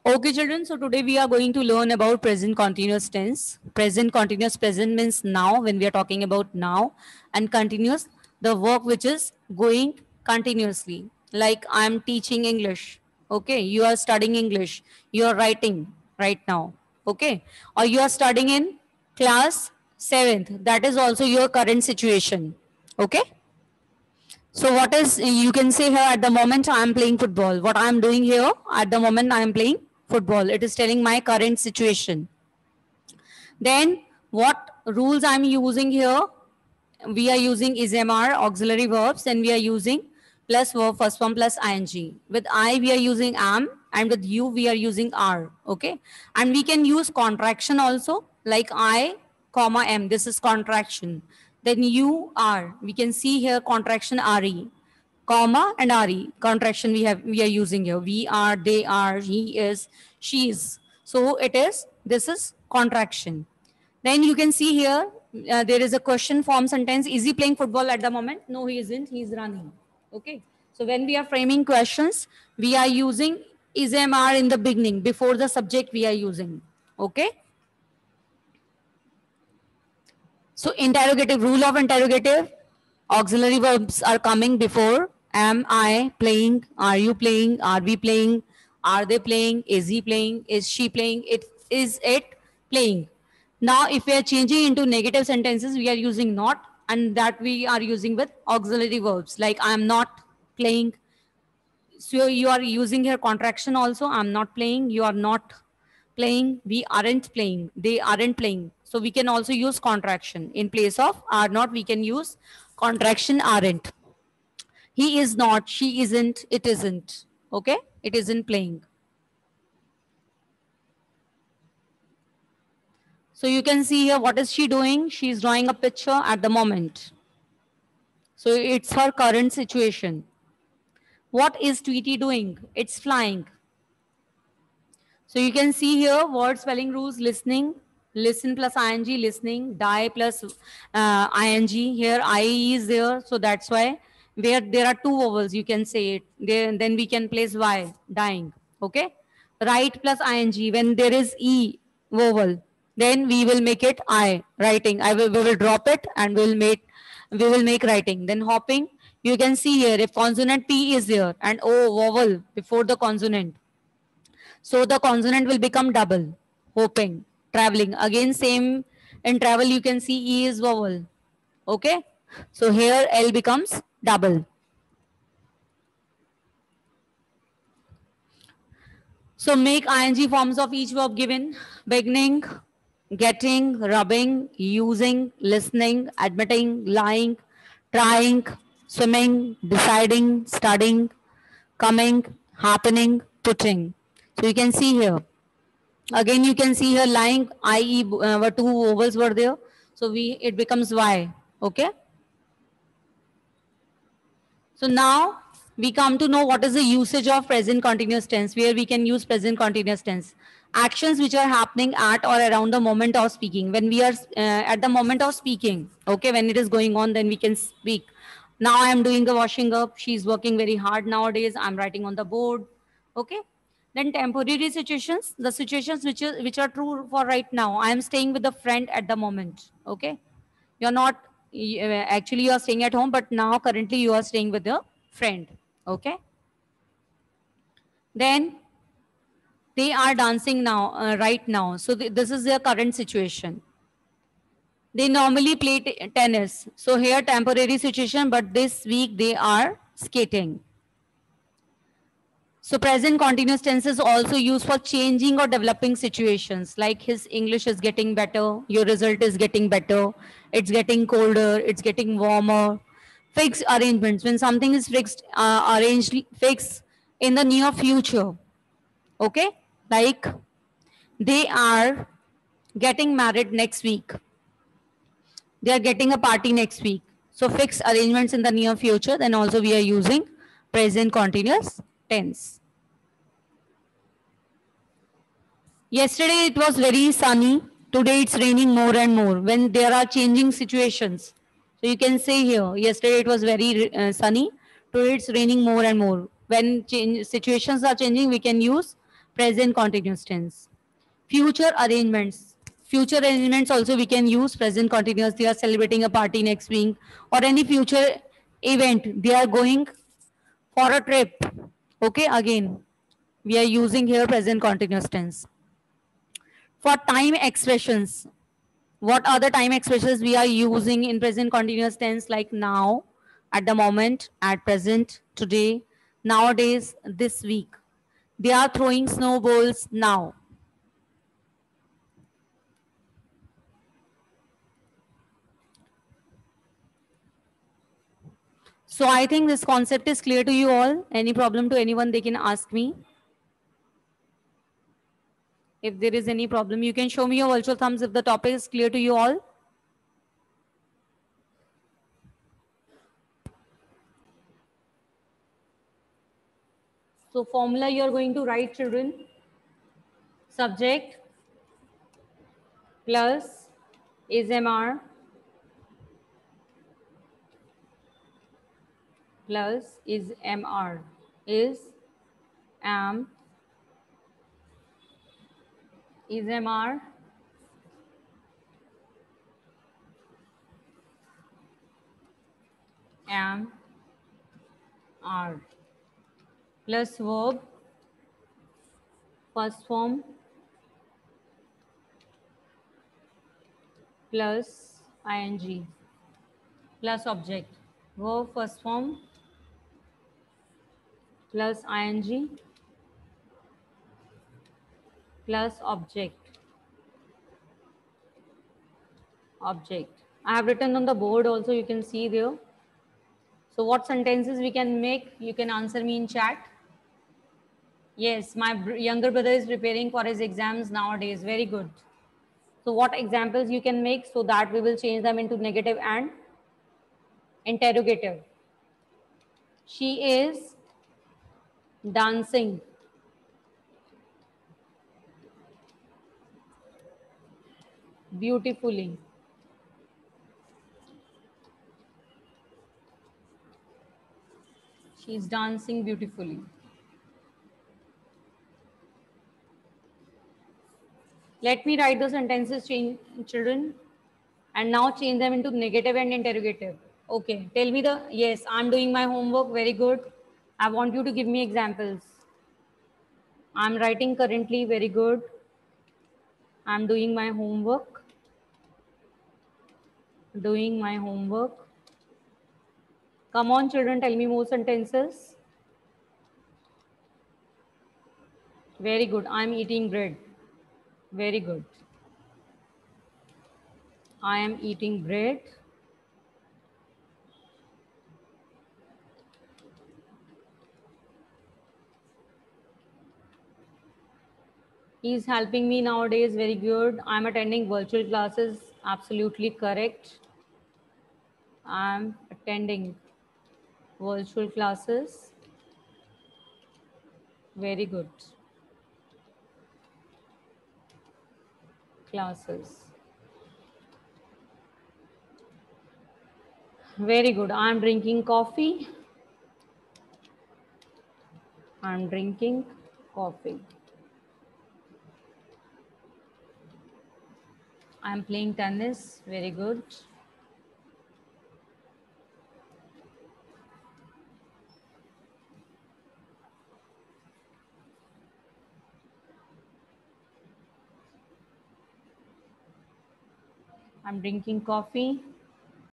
Okay, children. So today we are going to learn about present continuous tense. Present continuous, present means now when we are talking about now, and continuous, the work which is going continuously. Like I am teaching English. Okay, you are studying English. You are writing right now. Okay, or you are studying in class 7th. That is also your current situation. Okay. So what is, you can say here at the moment I am playing football. What I am doing here at the moment I am playing football. It is telling my current situation. Then what rules I am using here? We are using ismr, auxiliary verbs, and we are using plus verb first form plus ing. With I we are using am, and with you we are using are. Okay, and we can use contraction also, like I comma am. This is contraction. Then you are. We can see here contraction re, comma and re. Contraction we are using here. We are, they are, he is, she is. So it is. This is contraction. Then you can see here, there is a question form sentence. Is he playing football at the moment? No, he isn't. He's running. Okay. So when we are framing questions, we are using ismr in the beginning, before the subject we are using. Okay. So interrogative, rule of interrogative, auxiliary verbs are coming before. Am I playing? Are you playing? Are we playing? Are they playing? Is he playing? Is she playing? Is it playing? Now, if we are changing into negative sentences, we are using not, and that we are using with auxiliary verbs like I am not playing. So you are using here contraction also. I'm not playing. You are not playing. We aren't playing. They aren't playing. So we can also use contraction. In place of are not, we can use contraction aren't. He is not. She isn't. It isn't. Okay. It isn't playing. So you can see here, what is she doing? She's drawing a picture at the moment. So it's her current situation. What is Tweety doing? It's flying. So you can see here word spelling rules: listening, listen plus ing, listening, die plus ing. Here I is there, so that's why where there are two vowels, you can say it. Then we can place y, dying. Okay. Write plus ing. When there is e vowel, then we will make it I, writing. We will drop it and we will make writing. Then hopping, you can see here if consonant P is there and O vowel before the consonant, so the consonant will become double. Hoping, traveling. Again, same in travel, you can see E is vowel. Okay. So here L becomes double. So make ing forms of each verb given: beginning, getting, rubbing, using, listening, admitting, lying, trying, swimming, deciding, studying, coming, happening, putting. So you can see here. Again, you can see here lying, IE, were two vowels were there. So it becomes Y. Okay. So now we come to know what is the usage of present continuous tense, where we can use present continuous tense. Actions which are happening at or around the moment of speaking. When we are at the moment of speaking, okay, when it is going on, then we can speak. Now I am doing the washing up. She's working very hard nowadays. I'm writing on the board. Okay. Then temporary situations, the situations which are true for right now. I am staying with a friend at the moment. Okay. You're not, actually you are staying at home, but now currently you are staying with a friend. Okay. Then they are dancing now, right now. So this is their current situation. They normally play tennis. So here temporary situation, but this week they are skating. So present continuous tense is also used for changing or developing situations, like his English is getting better, your result is getting better, it's getting colder, it's getting warmer. Fixed arrangements, when something is fixed, arranged, fixed in the near future. Okay, like they are getting married next week. They are getting a party next week. So fixed arrangements in the near future, then also we are using present continuous tense. Yesterday it was very sunny. Today it's raining more and more when there are changing situations. So you can say here, yesterday it was very sunny. Today it's raining more and more. When situations are changing, we can use present continuous tense. Future arrangements. Future arrangements also we can use present continuous. They are celebrating a party next week or any future event. They are going for a trip. Okay, again, we are using here present continuous tense. For time expressions, what are the time expressions we are using in present continuous tense like now, at the moment, at present, today, nowadays, this week. They are throwing snowballs now. So I think this concept is clear to you all. Any problem to anyone, they can ask me. If there is any problem, you can show me your virtual thumbs if the topic is clear to you all. So formula you are going to write, children. Subject plus is MR plus is MR is am is MR am R plus verb first form plus ing plus object. Verb first form plus ing plus object. Object. I have written on the board also, you can see there. So what sentences we can make? You can answer me in chat. Yes, my younger brother is preparing for his exams nowadays. Very good. So what examples you can make so that we will change them into negative and interrogative. She is dancing. Beautifully. She is dancing beautifully. Let me write the sentences, children, and now change them into negative and interrogative. Okay, tell me the, yes, I'm doing my homework. Very good. I want you to give me examples. I'm writing currently. Very good. I'm doing my homework. Doing my homework. Come on, children, tell me more sentences. Very good. I'm eating bread. Very good. I am eating bread. He is helping me nowadays. Very good. I'm attending virtual classes. Absolutely correct. I'm attending virtual classes. Very good. Classes. Very good. I'm drinking coffee. I'm drinking coffee. I'm playing tennis. Very good. I'm drinking coffee.